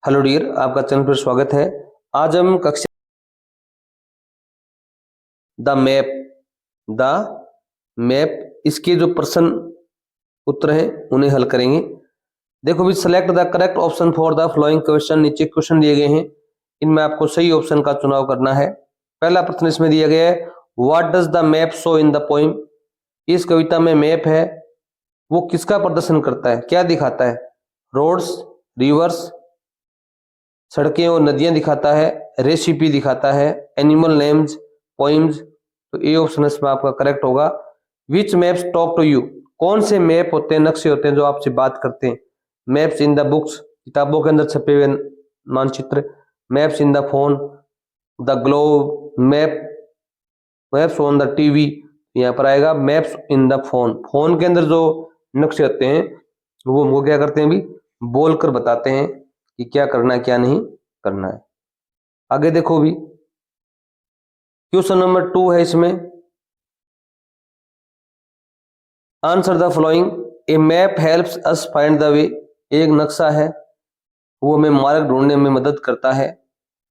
Hello dear, आपका channel पर स्वागत है। आज हम कक्षा द मैप इसके जो प्रश्न उत्तर हैं उन्हें हल करेंगे। देखो भी, select the correct option for the flowing question. नीचे क्वेश्चन दिए गए हैं, इनमें आपको सही ऑप्शन का चुनाव करना है। पहला प्रश्न इसमें दिया गया है, what does the map show in the poem. इस कविता में मैप है वो किसका प्रदर्शन करता है, क्या दिखाता है? रोड्स, रिवर्स, सड़कें और नदियां दिखाता है, रेसिपी दिखाता है, एनिमल नेम्स, पोइम्स। तो ये ऑप्शन इसमें आपका करेक्ट होगा। विच मैप्स टॉक टू यू। कौन से मैप होते हैं, नक्शे होते हैं जो आपसे बात करते हैं? मैप्स इन द बुक्स, किताबों के अंदर छपे हुए मानचित्र। Maps in the phone, the globe. Maps on the TV, यहाँ पर आएगा maps in the phone. Phone के अंदर जो नक्शे होते हैं वो हमको क्या करते हैं भी, बोलकर बताते हैं कि क्या करना है क्या नहीं करना है। आगे देखो भी, क्वेश्चन नंबर 2 है इसमें, answer the following. A map helps us find the way. एक नक्शा है वो हमें मार्ग ढूंढने में मदद करता है।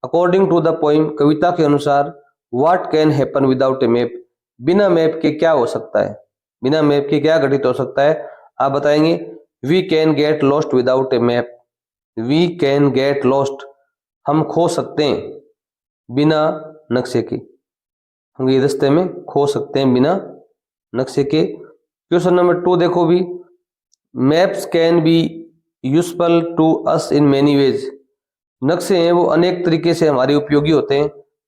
अकॉर्डिंग टू द पोइम, कविता के अनुसार, what can happen without a map. बिना मैप के क्या हो सकता है, बिना मैप के क्या घटित हो सकता है, आप बताएंगे। We can get lost without a map. We can get lost, हम खो सकते हैं बिना नक्शे के। हम ये रास्ते में खो सकते हैं बिना नक्शे के। क्वेश्चन नंबर 2 देखो भी, maps can be useful to us in many ways. नक्शे हैं वो अनेक तरीके से हमारे उपयोगी होते हैं।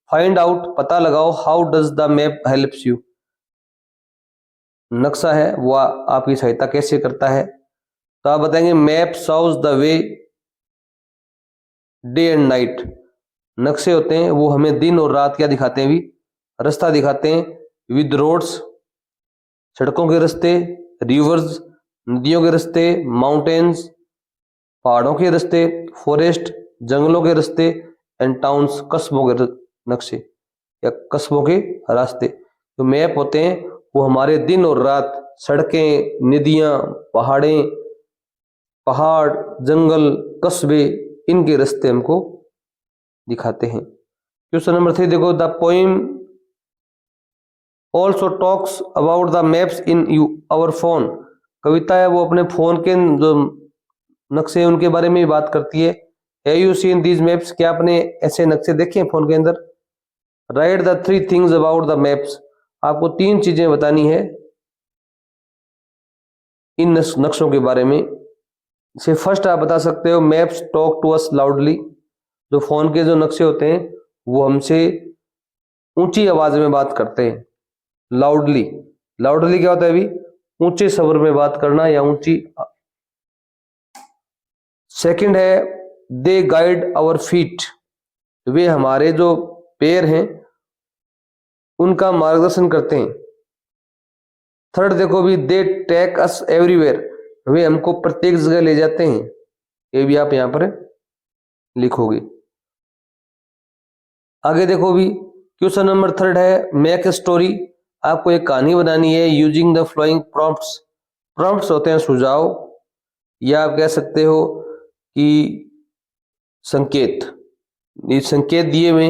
फाइंड आउट, पता लगाओ, how does the map helps you. नक्शा है वो आपकी सहायता कैसे करता है, तो आप बताएंगे map shows the way day and night. नक्शे होते हैं वो हमें दिन और रात क्या दिखाते हैं भी, रास्ता दिखाते हैं। विद रोड्स, सड़कों के रास्ते, रिवर्स, नदियों के रास्ते, माउंटेन्स, पहाड़ों के रास्ते, फॉरेस्ट, जंगलों के रास्ते, एंड टाउन्स, कस्बों के नक्शे या कस्बों के रास्ते। तो मैप होते हैं वो हमारे दिन और रात, सड़कें, नदियां, पहाड़, जंगल, कस्बे, इनके रास्ते हमको दिखाते हैं। क्वेश्चन नंबर 3 देखो, the poem also talks about the maps in our phone. कविता है वो अपने फोन के जो नक्शे हैं उनके बारे में बात करती है। Have you seen these maps, क्या आपने ऐसे नक्शे देखे हैं फोन के अंदर? Right the 3 things about the maps. आपको 3 चीजें बतानी है इन नक्शों के बारे में। से फर्स्ट आप बता सकते हो, maps talk to us loudly. जो फोन के जो नक्शे होते हैं वो हमसे ऊंची आवाज में बात करते हैं। लाउडली, लाउडली क्या होता है अभी, ऊंचे स्वर में बात करना या ऊंची। सेकंड है, दे गाइड आवर फीट। वे हमारे जो पैर हैं उनका मार्गदर्शन करते हैं। थर्ड देखो भी, दे टेक अस एवरीवेयर। वे हमको प्रत्येक जगह ले जाते हैं। ये भी आप यहां पर लिखोगे। आगे देखो भी, क्वेश्चन नंबर 3 है, मेक ए स्टोरी। आपको एक कहानी बनानी है using the flowing prompts. Prompts होते हैं सुझाव, या आप कह सकते हो कि संकेत। ये संकेत दिए हुए,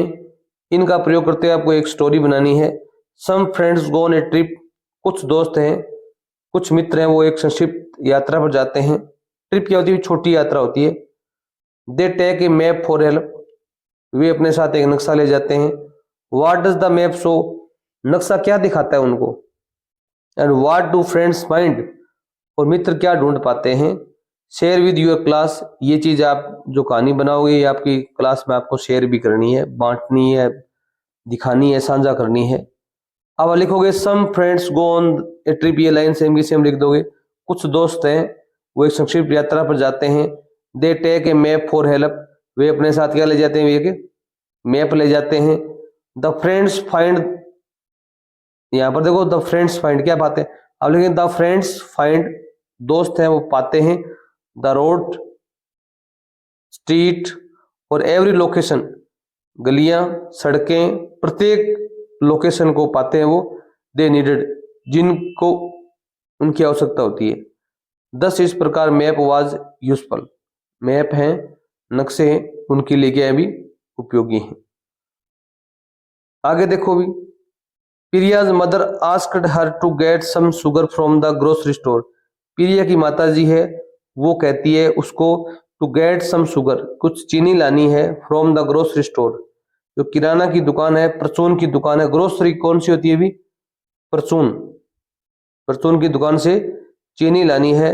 इनका प्रयोग करते हुए आपको एक स्टोरी बनानी है। Some friends go on a trip. कुछ दोस्त हैं, कुछ मित्र हैं, वो एक संक्षिप्त यात्रा पर जाते हैं। ट्रिप क्या होती है, छोटी यात्रा होती है। They take a map for help. वे अपने साथ एक नक्शा ले जाते हैं। What does the map show. नक्शा क्या दिखाता है उनको। And what do friends find. और मित्र क्या ढूंढ पाते हैं। Share with your class. ये चीज आप जो कहानी बनाओगे ये आपकी क्लास में आपको शेयर भी करनी है, बांटनी है, दिखानी है, साझा करनी है। अब लिखोगे some friends go on a trip. ये लाइन सेम की सेम लिख दोगे। कुछ दोस्त हैं वो एक संक्षिप्त यात्रा पर जाते हैं। They take a map for help. वे अपने साथ क्या ले जाते हैं, वे मैप ले जाते हैं। द फ्रेंड्स फाइंड, यहां पर देखो द फ्रेंड्स फाइंड क्या पाते हैं। अब लेकिन द फ्रेंड्स फाइंड, दोस्त हैं वो पाते हैं। द रोड, स्ट्रीट और एवरी लोकेशन, गलियां, सड़कें, प्रत्येक लोकेशन को पाते हैं वो। दे नीडेड, जिनको उनकी आवश्यकता होती है। 10 इस प्रकार मैप वाज यूजफुल। मैप हैं नक्शे हैं उनके लिए क्या भी उपयोगी हैं। आगे देखो भी, Priya's mother asked her to get some sugar from the grocery store. Priya की माता जी है, वो कहती है उसको टू गेट सम शुगर, कुछ चीनी लानी है, फ्रॉम द ग्रोसरी स्टोर, जो किराना की दुकान है, परचून की दुकान है। ग्रोसरी कौन सी होती है भी? परचून, परचून की दुकान से चीनी लानी है।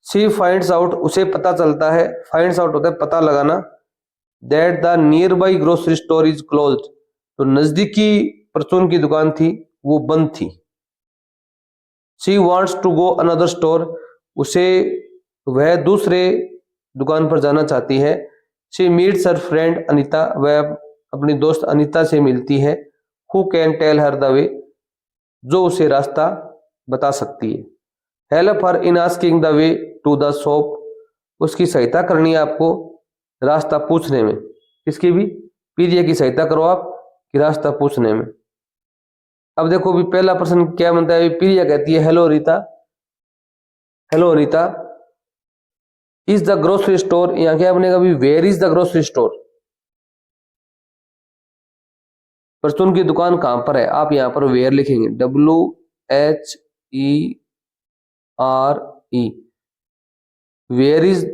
शी फाइंड्स आउट, उसे पता चलता है, फाइंड्स आउट होता है पता लगाना, that the nearby grocery store is closed, तो नजदीकी परचून की दुकान थी वो बंद थी। She wants to go another store, उसे वह दूसरे दुकान पर जाना चाहती है। She meets her friend Anita, वह अपनी दोस्त अनीता से मिलती है। Who can tell her the way, जो उसे रास्ता बता सकती है। Help her in asking the way to the shop, उसकी सहायता करनी है आपको रास्ता पूछने में। किसकी भी? प्रिया की सहायता करो आप कि रास्ता पूछने में। अब देखो भी पहला प्रश्न क्या बनता है, प्रिया कहती है hello Rita, hello Rita, is the grocery store, यहाँ क्या बनेगा भी where is the grocery store, परचून की दुकान कहां पर है, आप यहाँ पर वेयर लिखेंगे, WHERE, where is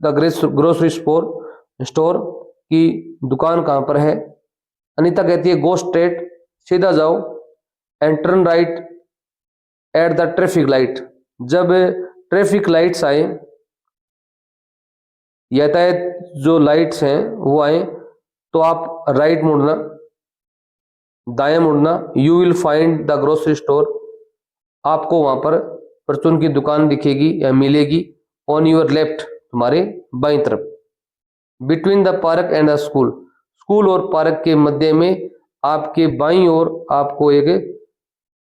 the grocery store की दुकान कहां पर है। अनीता कहती है गो स्ट्रेट, सीधा जाओ, and turn right at the traffic light, जब ट्रैफिक लाइट्स आए, यातायात जो लाइट्स हैं वो आए, तो आप राइट मुड़ना, दाएं मुड़ना। You will find the grocery store, आपको वहां पर परचून की दुकान दिखेगी या मिलेगी। ऑन योर लेफ्ट, तुम्हारे बाईं तरफ। Between the park and the school, school और पार्क के मध्य में आपके बाईं ओर आपको एक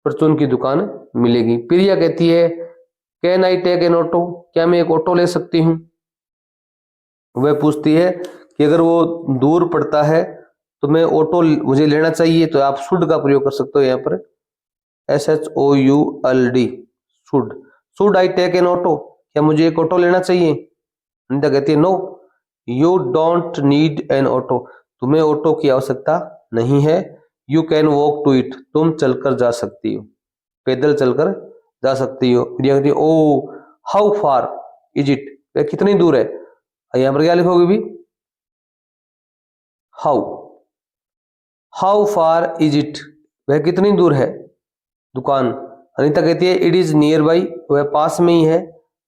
परचून की दुकान मिलेगी। प्रिया कहती है can I take an auto, क्या मैं एक ऑटो ले सकती हूँ। वह पूछती है कि अगर वो दूर पड़ता है तो मैं ऑटो मुझे लेना चाहिए, तो आप शुड का प्रयोग कर सकते हो यहाँ पर, SHOULD, should I take an auto, क्या मुझे एक ऑटो लेना चाहिए। अनिता कहती है no you don't need an auto, तुम्हें ऑटो की आवश्यकता नहीं है। You can walk to it, तुम चलकर जा सकती हो, पैदल चलकर जा सकती हो। प्रिया कहती है ओ हाउ फार इज इट, कितनी दूर है। यहाँ पर क्या लिखोगे भी, how, how far is it, वह कितनी दूर है दुकान। अनीता कहती है इट इज नियर बाई, वह पास में ही है,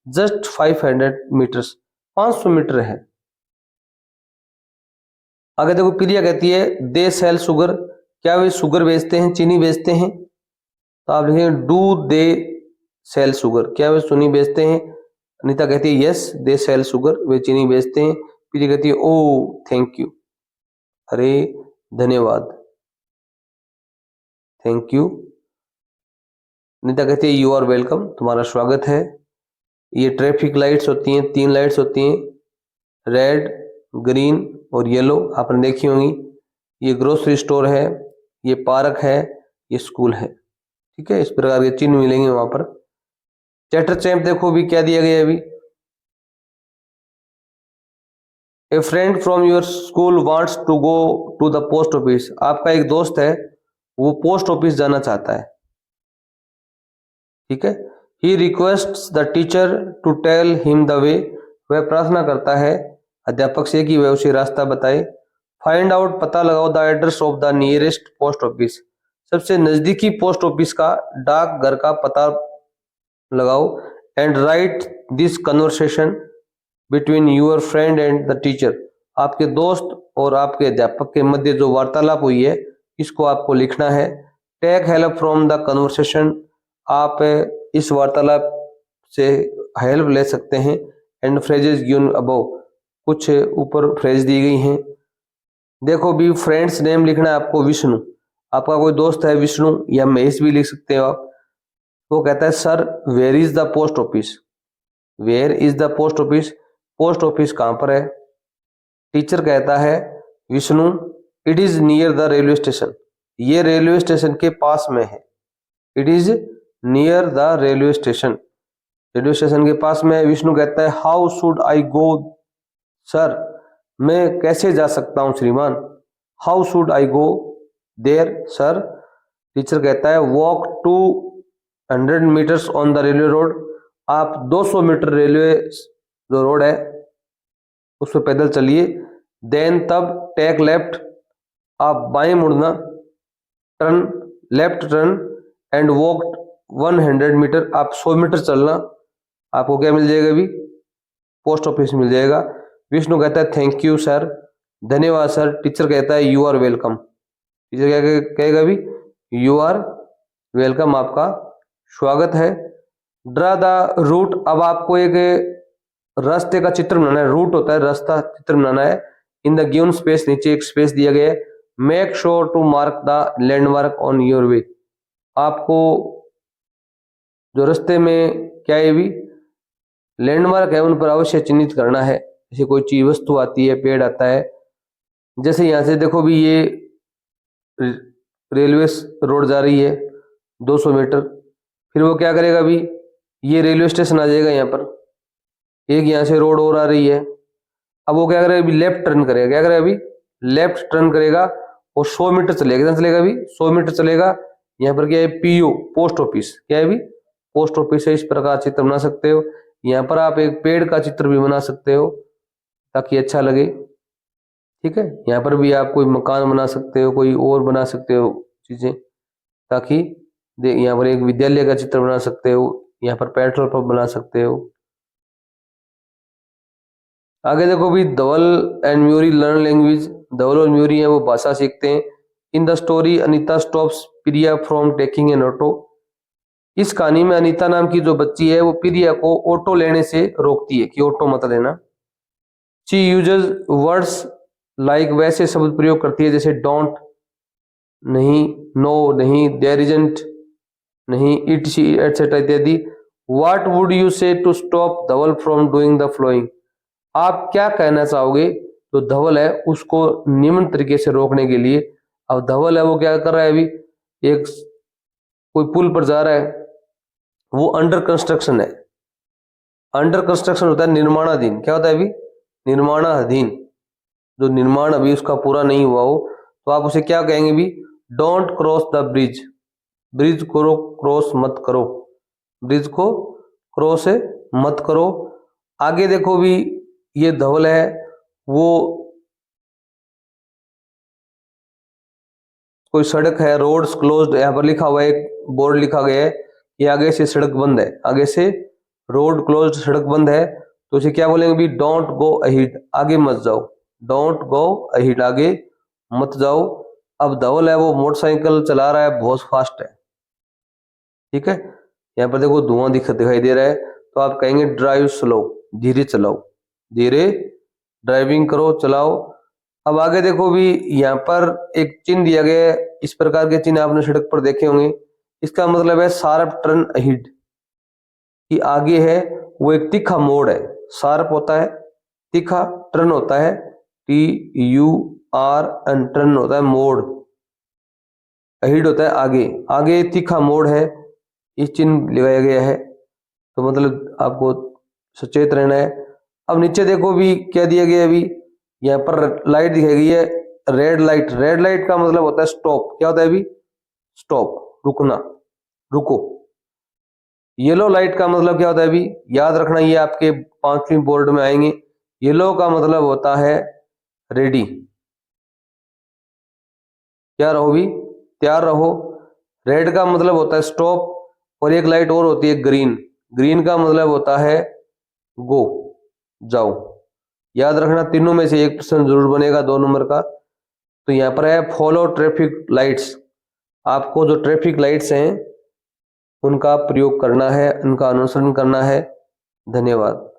जस्ट 500 मीटर्स, 500 मीटर है। आगे देखो प्रिया कहती है दे सेल शुगर, क्या वे शुगर बेचते हैं, चीनी बेचते हैं। तो आप लिखेंगे डू दे सेल शुगर, क्या वे चीनी बेचते हैं। अनीता कहती है यस दे सेल शुगर, वे चीनी बेचते हैं। प्रिया कहती है ओ थैंक यू, अरे धन्यवाद, थैंक यू। अनीता कहती है यू आर वेलकम, तुम्हारा स्वागत है। ये ट्रैफिक लाइट्स होती हैं, 3 लाइट्स होती हैं, रेड, ग्रीन और येलो, आपने देखी होंगी। ये ग्रोसरी स्टोर है, ये पार्क है, ये स्कूल है। ठीक है, इस प्रकार के चिन्ह मिलेंगे वहां पर। चैप्टर चैम्प देखो भी क्या दिया गया है अभी, a friend from your school wants to go to the post office, आपका एक दोस्त है वो पोस्ट ऑफिस जाना चाहता है। ठीक है, he requests the teacher to tell him the way, वह प्रार्थना करता है अध्यापक से कि वह उसे रास्ता बताए। फाइंड आउट, पता लगाओ, the address of the nearest post office, सबसे नजदीकी पोस्ट ऑफिस का, डाक घर का पता लगाओ। And write this conversation between your friend and the teacher, आपके दोस्त और आपके अध्यापक के मध्य जो वार्तालाप हुई है इसको आपको लिखना है। Take help from the conversation, आप इस वार्तालाप से हेल्प ले सकते हैं। एंड फ्रेजेस गिवन अबव, कुछ ऊपर फ्रेज दी गई हैं। देखो भी फ्रेंड्स नेम लिखना है आपको विष्णु, आपका कोई दोस्त है विष्णु या महेश भी लिख सकते हो आप। वो कहता है sir where is the post office, where is the post office, post office कहां पर है। टीचर कहता है Vishnu it is near the railway station, ये रेलवे स्टेशन के पास में है। It is near the railway station, railway station के पास में है। विष्णु कहता है how should I go sir, मैं कैसे जा सकता हूँ श्रीमान? How should I go there sir? Teacher कहता है walk 200 metres on the railway road. आप 200 मीटर रेलवे जो रोड है उस पर पैदल चलिए। देन तब टेक लेफ्ट, आप बाएं मुड़ना। Turn, left turn and walk 100 metre, आप 100 मीटर चलना। आपको क्या मिल जाएगा अभी? पोस्ट ऑफिस मिल जाएगा। विष्णु कहता है थैंक यू सर, धन्यवाद सर। टीचर कहता है यू आर वेलकम। टीचर क्या कहेगा अभी? यू आर वेलकम, आपका स्वागत है। ड्रा द रूट, अब आपको एक रास्ते का चित्र बनाना है। रूट होता है रास्ता, चित्र बनाना है। इन द गिवन स्पेस, नीचे एक स्पेस दिया गया है। Make sure to mark the landmark on your way. आपको जो रास्ते में क्या है भी लैंडमार्क है उन पर अवश्य चिन्हित करना है। जैसे कोई चीज वस्तु आती है, पेड़ आता है। जैसे यहाँ से देखो भी ये रेलवे रोड जा रही है 200 मीटर। फिर वो क्या करेगा अभी? ये रेलवे स्टेशन आ जाएगा यहाँ पर। एक यहाँ से रोड और आ रही है। अब वो क्या करेगा अभी? लेफ्ट टर्न करेगा। क्या करेगा अभी? लेफ्ट टर्न करेगा और 100 मीटर चलेगा। कितना चलेगा अभी? 100 मीटर चलेगा। यहाँ पर क्या है? PO, post office. क्या है अभी? पोस्ट ऑफिस है। इस प्रकार चित्र बना सकते हो। यहाँ पर आप एक पेड़ का चित्र भी बना सकते हो ताकि अच्छा लगे। ठीक है, यहाँ पर भी आप कोई मकान बना सकते हो, कोई और बना सकते हो चीजें, ताकि यहाँ पर एक विद्यालय का चित्र बना सकते हो, यहाँ पर पेट्रोल पंप बना सकते हो। आगे देखो भी धवल एंड म्यूरी लर्न लैंग्वेज। धवल और म्यूरी है वो भाषा सीखते हैं। In the story Anita stops Priya from taking an auto. इस कहानी में अनीता नाम की जो बच्ची है वो प्रिया को ऑटो लेने से रोकती है कि ऑटो मत लेना। शी यूजेस वर्ड्स लाइक, वैसे शब्द प्रयोग करती है जैसे डोंट नहीं, नो नहीं, देयर इजंट नहीं, इट शी एटसेट्रा इत्यादि। What would you say to stop Dhaval from doing the flowing? आप क्या कहना चाहोगे जो धवल है उसको निम्न तरीके से रोकने के लिए? अब धवल है वो क्या कर रहा है अभी? एक कोई पुल पर जा रहा है, वो अंडर कंस्ट्रक्शन है। अंडर कंस्ट्रक्शन होता है निर्माणाधीन। क्या होता है अभी? निर्माणाधीन। जो निर्माण अभी उसका पूरा नहीं हुआ हो तो आप उसे क्या कहेंगे भी? Don't cross the bridge. Bridge को क्रॉस मत करो, ब्रिज को क्रॉस मत करो। आगे देखो भी ये धवल है वो कोई सड़क है, रोड्स क्लोज्ड, यहाँ पर लिखा हुआ है, एक बोर्ड लिखा गया है कि आगे से सड़क बंद है, आगे से रोड क्लोज्ड, सड़क बंद है। तो उसे क्या बोलेंगे भी? डोंट गो अहीड, आगे मत जाओ। डोंट गो अहीड, आगे मत जाओ। अब धवल है वो मोटरसाइकिल चला रहा है, बहुत फास्ट है। ठीक है, यहाँ पर देखो धुआं दिखाई दे रहा है तो आप कहेंगे ड्राइव स्लो, धीरे चलाओ, धीरे ड्राइविंग करो, चलाओ। अब आगे देखो भी यहाँ पर एक चिन्ह दिया गया है। इस प्रकार के चिन्ह आपने सड़क पर देखे होंगे। इसका मतलब है शार्प टर्न अहीड, कि आगे है वो एक तीखा मोड़ है। शार्प होता है, तीखा, टर्न होता है TUR, टर्न होता है मोड़, अहीड होता है आगे। आगे तीखा मोड़ है, इस चिन्ह लगाया गया है। तो मतलब आपको सचेत रहना है। अब नीचे देखो भी क्या दिया गया है अभी? यहाँ पर लाइट दिखाई गई है, रेड लाइट। रेड लाइट का मतलब होता है स्टॉप। क्या होता है अभी? स्टॉप, रुकना, रुको। येलो लाइट का मतलब क्या होता है अभी? याद रखना, ये आपके 5वीं बोर्ड में आएंगे। येलो का मतलब होता है रेडी, क्या रहो भी? तैयार रहो। रेड का मतलब होता है स्टॉप, और एक लाइट और होती है ग्रीन। ग्रीन का मतलब होता है गो, जाओ। याद रखना, तीनों में से एक प्रश्न जरूर बनेगा 2 नंबर का। तो यहाँ पर है फॉलो ट्रैफिक लाइट्स। आपको जो ट्रैफिक लाइट्स हैं उनका प्रयोग करना है, उनका अनुसरण करना है। धन्यवाद।